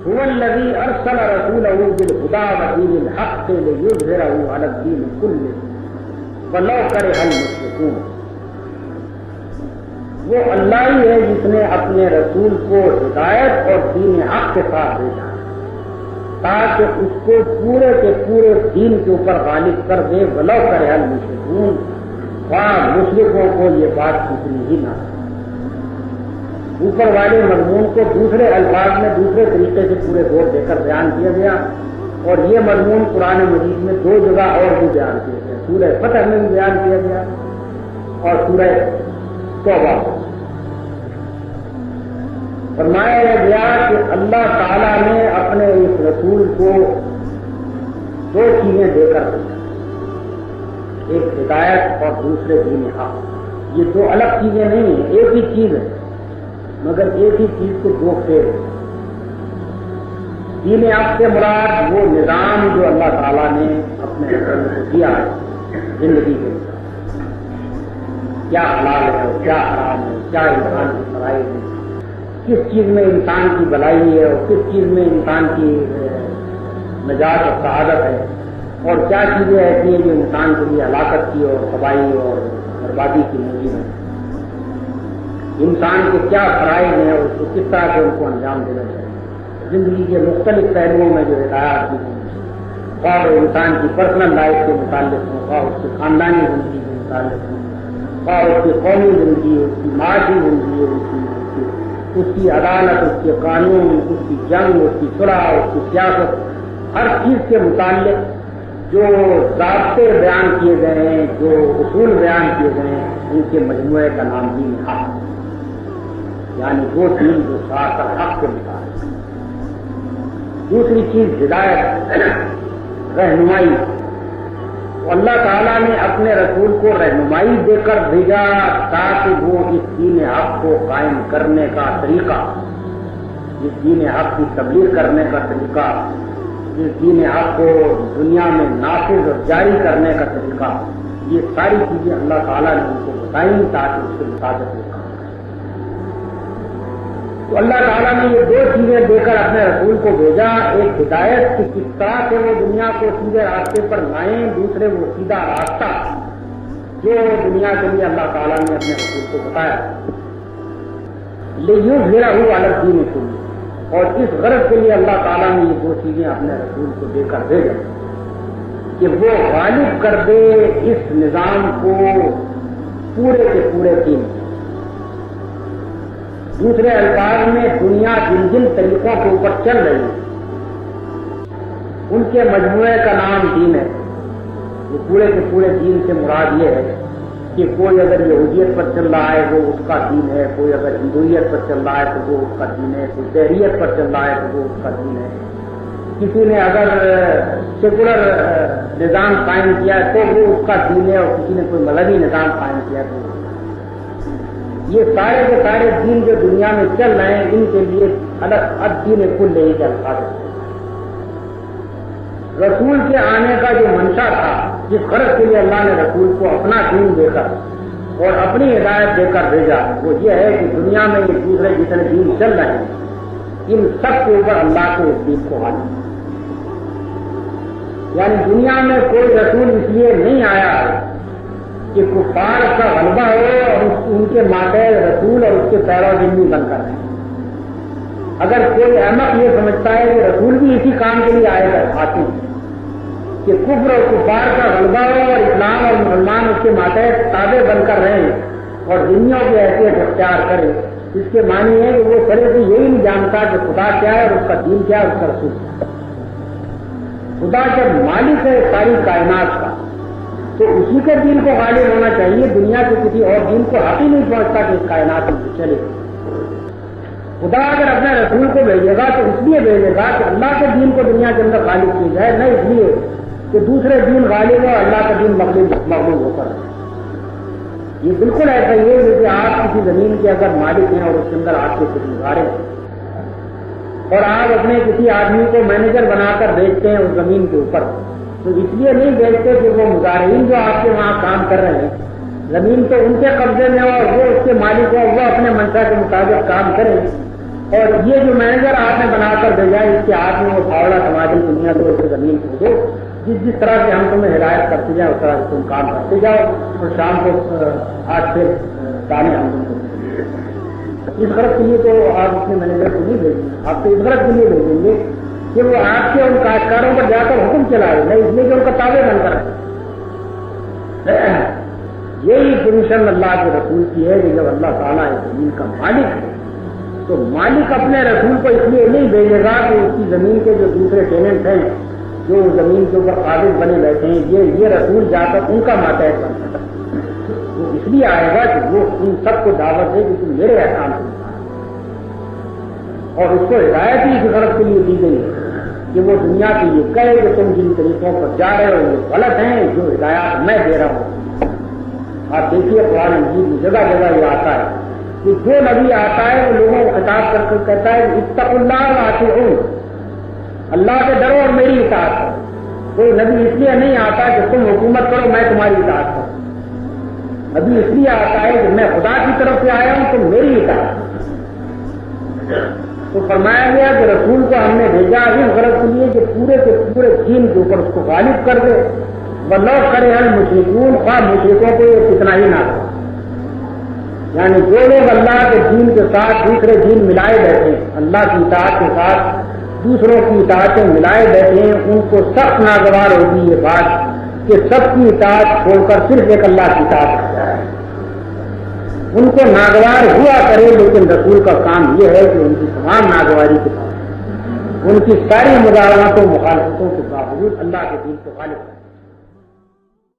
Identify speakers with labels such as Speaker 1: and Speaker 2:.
Speaker 1: هو الذي ارسل رسوله بالهدى ودين الحق ليظهره على الدين كله ولو كره المشركون. وہ اللہ ہی ہے جس نے اپنے رسول کو ہدایت اور دین حق کے ساتھ بھیجا تاکہ اس کو پورے کے پورے دین کے اوپر غالب کر دے ولو کرے المشرکون، وہاں مشرکوں کو یہ بات پوچھنی ہی نہ. اوپر والے مضمون کو دوسرے الفاظ میں دوسرے طریقے سے پورے زور دے کر بیان کیا گیا، اور یہ مضمون قرآن مجید میں 2 جگہ اور بھی بیان کیا گیا. سورہ فتح میں بھی بیان کیا گیا اور سورہ توبہ. فرمایا گیا کہ اللہ تعالیٰ نے اپنے اس رسول کو 2 چیزیں دے کر دیا، ایک ہدایت اور دوسرے دین حق. یہ 2 الگ چیزیں نہیں ہیں، ایک ہی چیز ہے، مگر ایک ہی چیز کے 2 فیل ہیں. دین حق سے مراد وہ نظام جو اللہ تعالیٰ نے اپنے رسول کو دیا ہے زندگی کے لیے، کیا حلال ہے اور کیا حرام ہے، کیا انسان کی فرائض ہے، کس چیز میں انسان کی بھلائی ہے اور کس چیز میں انسان کی نجات اور سعادت ہے، اور کیا چیزیں ایسی ہیں جو انسان کے لیے ہلاکت کی اور تباہی اور بربادی کی موجود ہے. انسان کے کیا فرائض ہیں اور اس کو کس طرح سے ان کو انجام دینا چاہیے. زندگی کے مختلف پہلوؤں میں جو ہدایات دی ہیں، خواہ انسان کی پرسنل لائف کے متعلق ہوں، خواہ اس کی خاندانی زندگی کے متعلق ہوں، خواہ اس کی قومی زندگی، اس کی معاشی زندگی، اس کی عدالت، اس کے قانون، اس کی جنگ، اس کی صلح، اس کی سیاست، ہر چیز کے متعلق جو ضابطے بیان کیے گئے ہیں، جو اصول بیان کیے گئے ہیں، ان کے مجموعے کا نام دین حق، یعنی وہ دین جو سراسر حق کے مطابق. دوسری چیز ہدایت، رہنمائی. اللہ تعالیٰ نے اپنے رسول کو رہنمائی دے کر بھیجا تاکہ وہ اس دین حق کو قائم کرنے کا طریقہ، اس دین حق کی تبلیغ کرنے کا طریقہ، اس دین حق کو دنیا میں نافذ اور جاری کرنے کا طریقہ، یہ ساری چیزیں اللہ تعالیٰ نے ان کو بتائیں تاکہ اس کے مطابق وہ کام کریں. تو اللہ تعالیٰ نے یہ 2 چیزیں دے کر اپنے رسول کو بھیجا، ایک ہدایت کی کس طرح سے وہ دنیا کو سیدھے راستے پر لائیں، دوسرے وہ سیدھا راستہ جو دنیا کے لیے اللہ تعالیٰ نے اپنے رسول کو بتایا. لِیُظْہِرَہُ عَلَى الدِّینِ کُلِّهِ، اور اس غرض کے لیے اللہ تعالیٰ نے یہ 2 چیزیں اپنے رسول کو دے کر بھیجا کہ وہ غالب کر دے اس نظام کو پورے کے پورے دین. دوسرے الفاظ میں دنیا جن طریقوں کے اوپر چل رہی ہے ان کے مجموعے کا نام دین ہے. یہ پورے کے پورے دین سے مراد یہ ہے کہ کوئی اگر یہودیت پر چل رہا ہے وہ اس کا دین ہے، کوئی اگر ہندویت پر چل رہا ہے تو وہ اس کا دین ہے، کوئی دہریت پر چل رہا ہے تو وہ اس کا دین ہے. کسی نے اگر سیکولر نظام قائم کیا تو وہ اس کا دین ہے، اور کسی نے کوئی مذہبی نظام قائم کیا تو یہ سارے کے سارے دین جو دنیا میں چل رہے ہیں ان کے لیے الگ دین کل نہیں چل پاتے. رسول کے آنے کا جو منشا تھا، جس غرض کے لیے اللہ نے رسول کو اپنا دین دے کر اور اپنی ہدایت دے کر بھیجا، وہ یہ ہے کہ دنیا میں ایک دوسرے جتنے دین چل رہے ہیں ان سب کے اوپر اللہ کے اس دین کو حاصل. یعنی دنیا میں کوئی رسول اس لیے نہیں آیا کہ کفار کا غلبہ ہو اور ان کے ماتحت رسول اور اس کے پیرو ذمہ بن کر رہے. اگر کوئی احمق یہ سمجھتا ہے کہ رسول بھی اسی کام کے لیے آئے گا آتے ہیں کہ کفر اور کفار کا غلبہ ہو اور اسلام اور مسلمان اس کے ماتحت تابع بن کر رہیں اور ذمیوں کی حیثیت اختیار کریں، اس کے معنی ہے کہ وہ سرے سے یہی نہیں جانتا کہ خدا کیا ہے اور اس کا دین کیا ہے، اس کا رسول کیا ہے. خدا جب مالک ہے ساری کائنات کا تو اسی کے دین کو غالب ہونا چاہیے. دنیا کے کسی اور دین کو حق ہی نہیں پہنچتا کہ اس کائنات میں چلے. خدا اگر اپنے رسول کو بھیجے گا تو اس لیے بھیجے گا کہ اللہ کے دین کو دنیا کے اندر غالب کی جائے، نہ اس لیے کہ دوسرے دین غالب ہو اللہ کا دین مغلوب ہو کر. یہ بالکل ایسا ہی ہے جیسے آپ کسی زمین کے اگر مالک ہیں اور اس کے اندر آپ کے کچھ مظاہرے ہیں اور آپ اپنے کسی آدمی کو مینیجر بنا کر بیچتے ہیں اس زمین کے اوپر، تو اس لیے نہیں بیچتے کہ وہ مظاہرین جو آپ کے وہاں کام کر رہے ہیں زمین تو ان کے قبضے میں ہو اور وہ اس کے مالک ہو، وہ اپنے منشا کے مطابق کام کریں، اور یہ جو مینیجر آپ نے بنا کر بھیجا اس کے ہاتھ میں وہ پھاوڑا سماجی دنیا تو اس زمین کو دو، جس طرح سے ہم تمہیں ہدایت کرتے جائیں اس طرح سے تم کام کرتے جاؤ، اور شام کو آج سے دانے ہم تم کو اس غرض کے لیے تو آپ اپنے مینیجر کو نہیں بھیجیں گے، آپ تو اس غرض کے لیے بھیجیں گے کہ وہ آپ کے ان کاشتکاروں پر جا کر حکم چلائے، نہیں اس لیے کہ ان کا تابع بن کر یہی پوزیشن اللہ کے رسول کی ہے کہ جب اللہ تعالیٰ اس زمین کا مالک ہے تو مالک اپنے رسول کو اس لیے نہیں بھیجے گا کہ اس کی زمین کے جو دوسرے ٹیننٹ ہیں جو زمین کے اوپر قابض بنے بیٹھے ہیں یہ رسول جا کر ان کا ماتحت بن سکتا ہے، وہ اس لیے آئے گا کہ وہ ان سب کو دعوت دے کہ تم میرے احکام سے اور اس کو ہدایت ہی اس غرض کے لیے دی گئی ہے کہ وہ دنیا کے لیے کہے کہ تم جن طریقوں پر جا رہے ہو یہ غلط ہیں، جو ہدایات میں دے رہا ہوں۔ آپ دیکھیے قرآن مجید میں جگہ جگہ یہ آتا ہے کہ جو نبی آتا ہے وہ لوگوں کو خطاب کر کے کہتا ہے اتقوا اللہ واطیعون، اللہ سے ڈرو اور میری اطاعت کرو۔ کوئی نبی اس لیے نہیں آتا کہ تم حکومت کرو میں تمہاری اطاعت کروں، نبی اس لیے آتا ہے کہ میں خدا کی طرف سے آیا ہوں تم میری اطاعت کرو۔ تو فرمایا گیا کہ رسول کو ہم نے بھیجا اس غرض کے لیے کہ پورے کے پورے دین کے اوپر اس کو غالب کر دے، ولو کرے المشرکون، خواہ مشرکوں کو یہ کتنا ہی نہ ہو، یعنی جو لوگ اللہ کے دین کے ساتھ دوسرے دین ملائے بیٹھے ہیں، اللہ کی اطاعت کے ساتھ دوسروں کی اطاعتیں ملائے بیٹھے ہیں، ان کو سخت ناگوار ہوگی یہ بات کہ سب کی اطاعت چھوڑ کر صرف ایک اللہ کی اطاعت کر جائے۔ ان کو ناگوار ہوا کرے، لیکن رسول کا کام یہ ہے کہ ان کی تمام ناگواری کے بعد ان کی ساری مظاہراتوں مخالفتوں کے باوجود اللہ کے دین کو غالب کرے۔